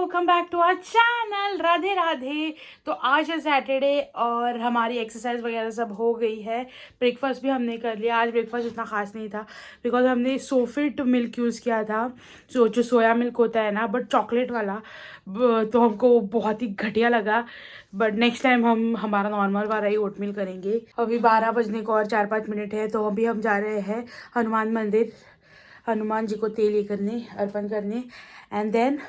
Welcome back to our channel. Radhe Radhe. तो आज है सैटरडे और हमारी एक्सरसाइज वगैरह सब हो गई है। ब्रेकफास्ट भी हमने कर लिया। आज ब्रेकफास्ट उतना ख़ास नहीं था बिकॉज हमने सोफिट मिल्क यूज़ किया था, जो सोया मिल्क होता है ना, बट चॉकलेट वाला। तो हमको बहुत ही घटिया लगा। बट नेक्स्ट टाइम हम हमारा नॉर्मल वाला ही ओट मिल करेंगे। अभी 12 बजने को और 4-5 मिनट है, तो अभी हम जा रहे हैं हनुमान मंदिर, हनुमान जी को तेल ये करने, अर्पण करने। एंड देन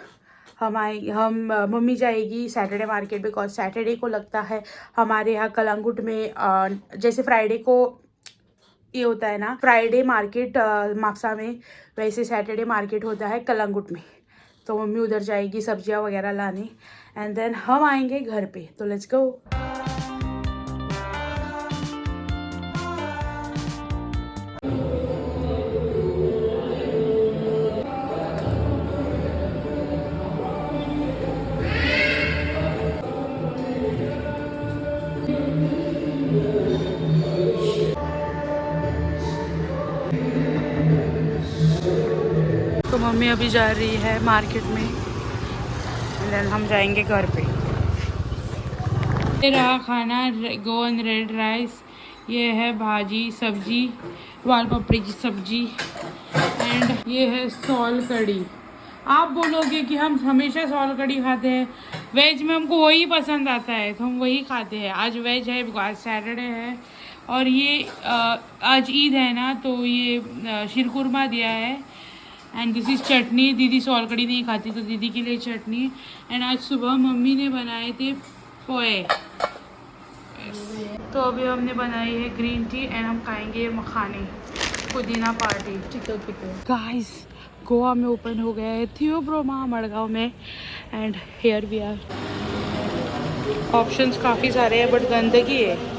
हम मम्मी जाएगी सैटरडे मार्केट बिकॉज सैटरडे को लगता है हमारे यहाँ कलंगुट में, जैसे फ्राइडे को ये होता है ना फ्राइडे मार्केट मापसा में, वैसे सैटरडे मार्केट होता है कलंगुट में। तो मम्मी उधर जाएगी सब्जियाँ वगैरह लाने एंड देन हम आएंगे घर पे। तो लेट्स गो। तो मम्मी अभी जा रही है मार्केट में एंड देन हम जाएंगे घर पे। ये रहा खाना, गोवन रेड राइस, ये है भाजी सब्जी, वाल पपड़ी की सब्जी एंड ये है सॉल कड़ी। आप बोलोगे कि हम हमेशा सॉल कड़ी खाते हैं, वेज में हमको वही पसंद आता है तो हम वही खाते हैं। आज वेज है बिकॉज सैटरडे है और ये आज ईद है ना, तो ये शीरकुरमा दिया है एंड दिस इज़ चटनी। दीदी सॉल कड़ी नहीं खाती तो दीदी के लिए चटनी। एंड आज सुबह मम्मी ने बनाए थे पोए। तो अभी हमने बनाई है ग्रीन टी एंड हम खाएंगे मखाने पुदीना पार्टी। गाइस, गोवा में ओपन हो गया है थियोब्रोमा मड़गांव में and here we are. Options काफ़ी सारे हैं बट गंदगी है।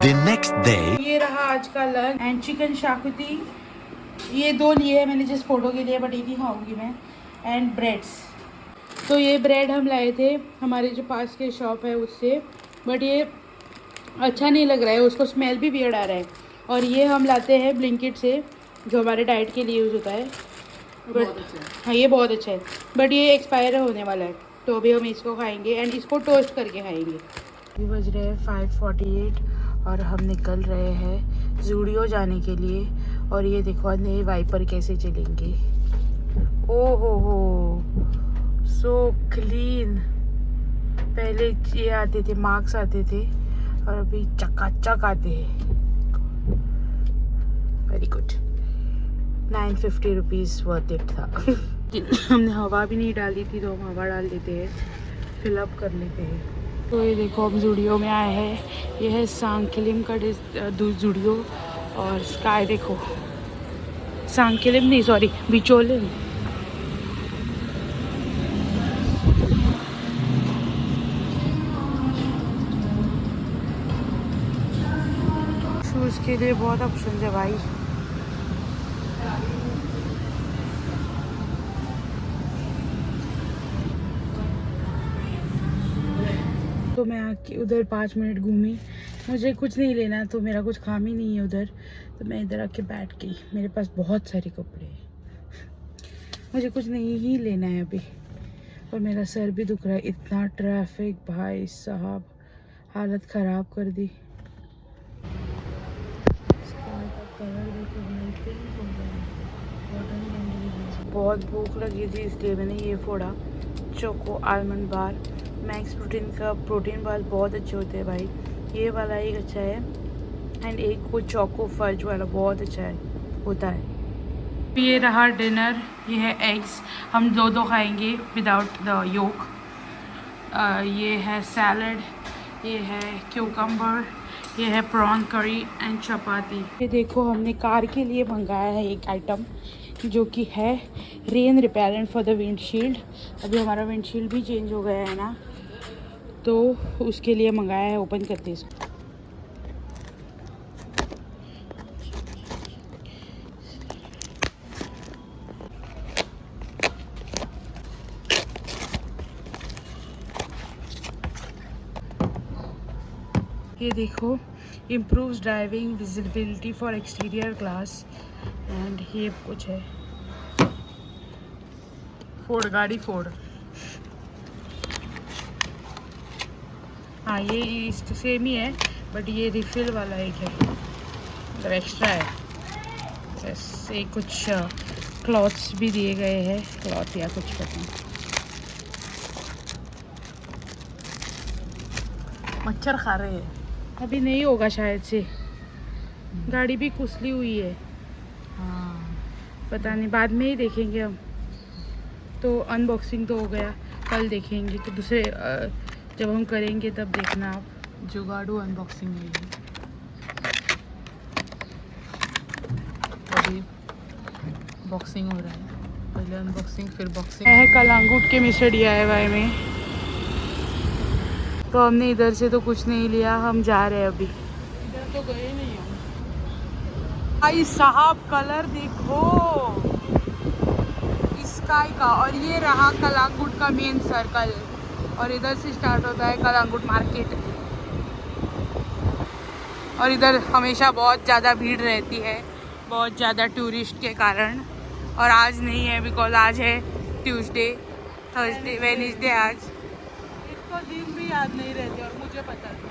The next day. ये रहा आज का लंच एंड चिकन शाकुती। ये दो लिए है मैंने जिस फोटो के लिए, बट एक ही खाऊंगी मैं। And breads. तो ये ब्रेड हम लाए थे हमारे जो पास के शॉप है उससे, बट ये अच्छा नहीं लग रहा है, उसको स्मेल भी वियर्ड आ रहा है। और ये हम लाते हैं ब्लिंकिट से, जो हमारे डाइट के लिए यूज़ होता है। बट हाँ, ये बहुत अच्छा है बट ये एक्सपायर होने वाला है, तो अभी हम इसको खाएंगे एंड इसको टोस्ट करके खाएंगे। अभी बज रहे हैं 5:48 और हम निकल रहे हैं जूडियो जाने के लिए। और ये देखो नए वाइपर कैसे चलेंगे। ओ हो सो क्लीन। पहले ये आते थे, मार्क्स आते थे, और अभी चकाचक आते हैं। Very good. 950 rupees worth it था। हमने हवा भी नहीं डाली थी तो हम हवा डाल देते हैं, फिलअप कर लेते हैं। तो ये देखो हम जूडियो में आए हैं। ये है सांकिलिम का जूडियो और स्काई देखो, सांकिलिम नहीं सॉरी बिचोलिम। शूज़ के लिए बहुत ऑप्शन है भाई। तो मैं आके उधर 5 मिनट घूमी, मुझे कुछ नहीं लेना तो मेरा कुछ काम ही नहीं है उधर, तो मैं इधर आके बैठ गई। मेरे पास बहुत सारे कपड़े हैं, मुझे कुछ नहीं ही लेना है अभी। और मेरा सर भी दुख रहा है, इतना ट्रैफिक भाई साहब, हालत ख़राब कर दी। बहुत भूख लगी थी इसलिए मैंने ये फोड़ा, चोको आलमंड बार। मैक्स प्रोटीन का प्रोटीन बार बहुत अच्छे होते हैं भाई। ये वाला एक अच्छा है एंड एक वो चोको फज वाला बहुत अच्छा है होता है। ये रहा डिनर, ये है एग्स, हम दो खाएंगे विदाउट द योक। ये है सैलड, ये है क्यूकम्बर, ये है प्रॉन करी एंड चपाती। ये देखो हमने कार के लिए मंगाया है एक आइटम जो कि है rain repellent for the windshield. अभी हमारा विंडशील्ड भी चेंज हो गया है ना, तो उसके लिए मंगाया है। ओपन करते हैं इसको। ये देखो, improves driving visibility for exterior glass and ये कुछ है। फोर्ड, गाड़ी फोर्ड। हाँ ये इसके सेम ही है, बट ये रिफिल वाला एक है, मतलब एक्स्ट्रा है। बस ये कुछ क्लॉथ्स भी दिए गए हैं, क्लॉथ या कुछ पता नहीं। मच्छर खा रहे हैं, अभी नहीं होगा शायद से। गाड़ी भी कुचली हुई है। हाँ, पता नहीं, बाद में ही देखेंगे हम। तो अनबॉक्सिंग तो हो गया, कल देखेंगे। तो दूसरे जब हम करेंगे तब देखना आप। जुगाड़ू अनबॉक्सिंग है ये। अभी बॉक्सिंग हो रहा है, पहले अनबॉक्सिंग फिर बॉक्सिंग। है कलांगुट के मिस्टर DIY में। तो हमने इधर से तो कुछ नहीं लिया, हम जा रहे हैं अभी। इधर तो गए नहीं हम। भाई साहब कलर देखो स्काई का, और ये रहा कलांगुट का मेन सर्कल, और इधर से स्टार्ट होता है कलांगुट मार्केट। और इधर हमेशा बहुत ज़्यादा भीड़ रहती है, बहुत ज़्यादा टूरिस्ट के कारण। और आज नहीं है, बिकॉज आज है ट्यूसडे, थर्सडे, वेडनेसडे आज। इसको दिन भी याद नहीं रहते और मुझे पता नहीं।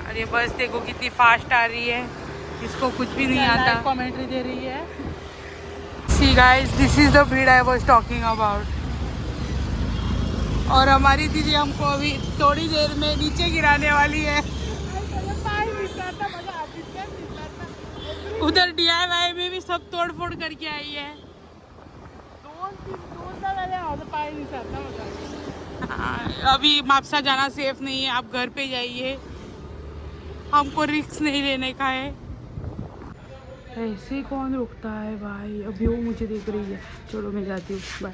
और ये बस देखो कितनी फास्ट आ रही है, इसको कुछ भी नहीं आता। कमेंट्री दे रही है। See guys, this is the भीड़ आई वाज टॉकिंग अबाउट। और हमारी दीदी हमको अभी थोड़ी देर में नीचे गिराने वाली है। उधर DIY में भी सब तोड़ फोड़ करके आई है। हाँ, अभी मापसा जाना सेफ नहीं है, आप घर पे जाइए, हमको रिस्क नहीं लेने का है। ऐसे कौन रुकता है भाई। अभी वो मुझे देख रही है, चलो मैं जाती हूँ, बाय।